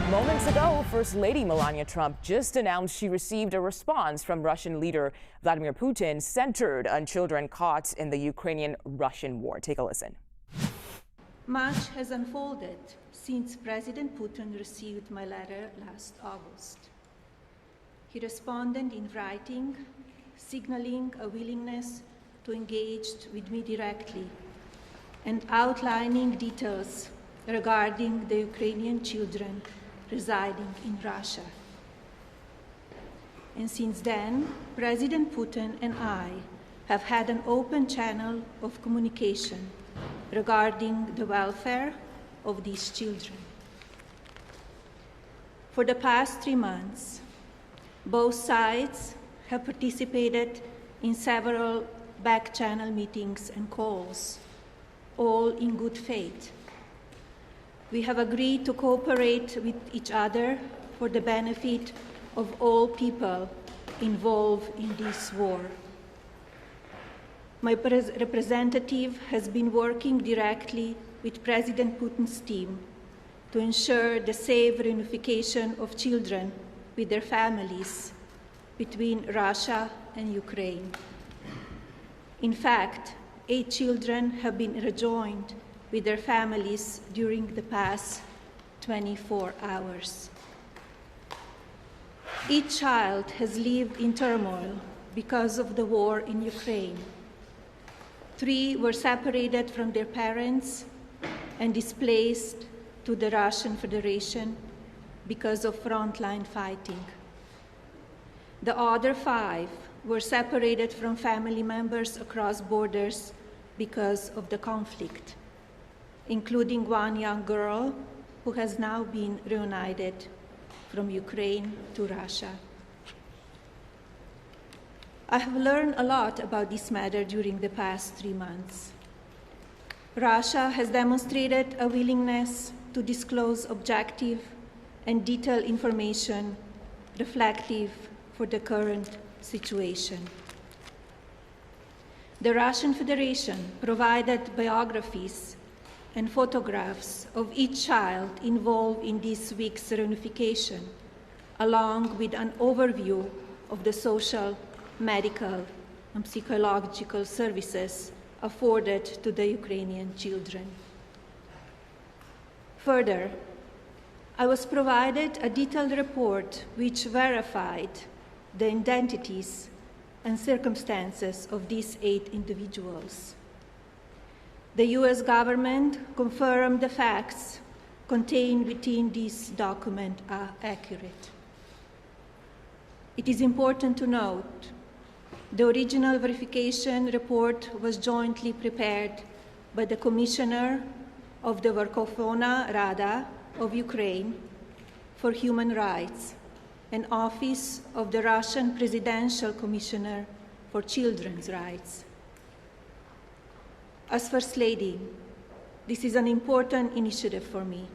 Moments ago, First Lady Melania Trump just announced she received a response from Russian leader Vladimir Putin centered on children caught in the Ukrainian-Russian war. Take a listen. Much has unfolded since President Putin received my letter last August. He responded in writing, signaling a willingness to engage with me directly and outlining details regarding the Ukrainian children residing in Russia. And since then, President Putin and I have had an open channel of communication regarding the welfare of these children. For the past 3 months, both sides have participated in several back-channel meetings and calls, all in good faith. We have agreed to cooperate with each other for the benefit of all people involved in this war. My representative has been working directly with President Putin's team to ensure the safe reunification of children with their families between Russia and Ukraine. In fact, 8 children have been rejoined with their families during the past 24 hours. Each child has lived in turmoil because of the war in Ukraine. 3 were separated from their parents and displaced to the Russian Federation because of frontline fighting. The other 5 were separated from family members across borders because of the conflict, including 1 young girl who has now been reunited from Ukraine to Russia. I have learned a lot about this matter during the past 3 months. Russia has demonstrated a willingness to disclose objective and detailed information reflective for the current situation. The Russian Federation provided biographies and photographs of each child involved in this week's reunification, along with an overview of the social, medical, and psychological services afforded to the Ukrainian children. Further, I was provided a detailed report which verified the identities and circumstances of these 8 individuals. The US government confirmed the facts contained within this document are accurate. It is important to note the original verification report was jointly prepared by the Commissioner of the Verkhovna Rada of Ukraine for Human Rights and Office of the Russian Presidential Commissioner for Children's Rights. As First Lady, this is an important initiative for me.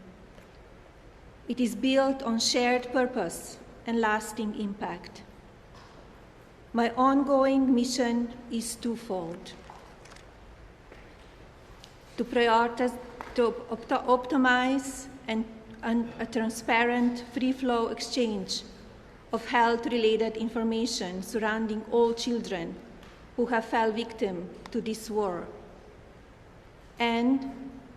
It is built on shared purpose and lasting impact. My ongoing mission is twofold: to optimize a transparent, free-flow exchange of health-related information surrounding all children who have fell victim to this war, and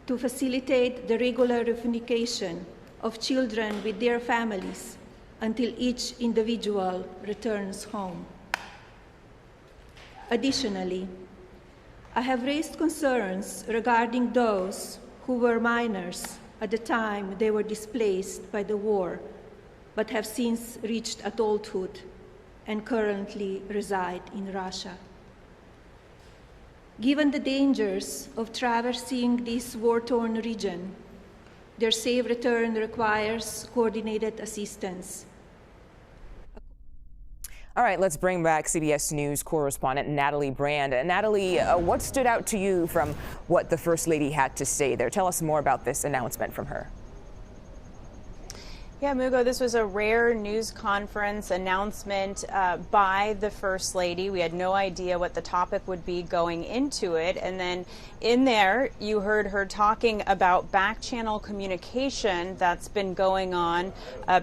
to facilitate the regular reunification of children with their families until each individual returns home. Additionally, I have raised concerns regarding those who were minors at the time they were displaced by the war, but have since reached adulthood and currently reside in Russia. Given the dangers of traversing this war-torn region, their safe return requires coordinated assistance. All right, let's bring back CBS News correspondent Natalie Brand. Natalie, what stood out to you from what the First Lady had to say there? Tell us more about this announcement from her. Yeah, Mugo, this was a rare news conference announcement by the First Lady. We had no idea what the topic would be going into it. And then in there, you heard her talking about back-channel communication that's been going on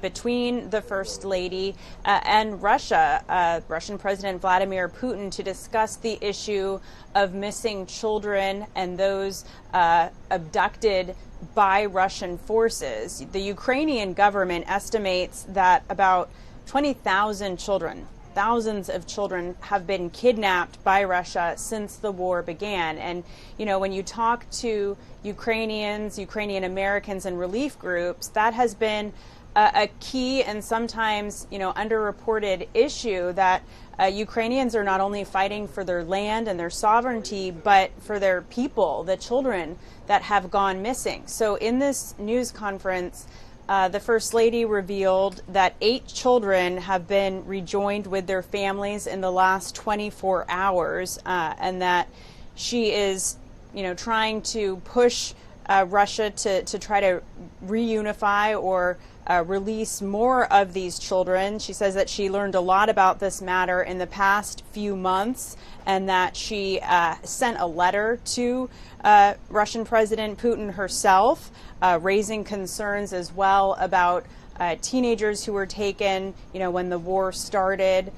between the First Lady and Russia, Russian President Vladimir Putin, to discuss the issue of missing children and those abducted by Russian forces. The Ukrainian government estimates that about 20,000 children, thousands of children, have been kidnapped by Russia since the war began. And, you know, when you talk to Ukrainians, Ukrainian Americans, and relief groups, that has been a key and sometimes, you know, underreported issue, that Ukrainians are not only fighting for their land and their sovereignty, but for their people, the children that have gone missing. So in this news conference, the First Lady revealed that 8 children have been rejoined with their families in the last 24 hours, and that she is, you know, trying to push Russia to try to reunify or release more of these children. She says that she learned a lot about this matter in the past few months, and that she sent a letter to Russian President Putin herself, raising concerns as well about teenagers who were taken, you know, when the war started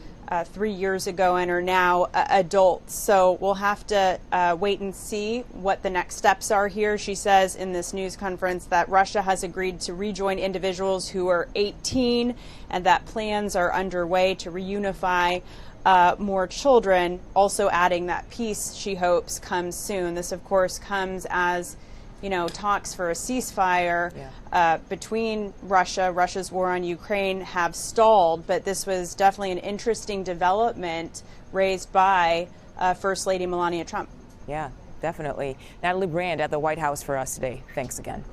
3 years ago and are now adults. So we'll have to wait and see what the next steps are here. She says in this news conference that Russia has agreed to rejoin individuals who are 18, and that plans are underway to reunify more children, also adding that peace, she hopes, comes soon. This, of course, comes as, you know, talks for a ceasefire between Russia's war on Ukraine have stalled, but this was definitely an interesting development raised by First Lady Melania Trump. Yeah, definitely. Natalie Brand at the White House for us today. Thanks again.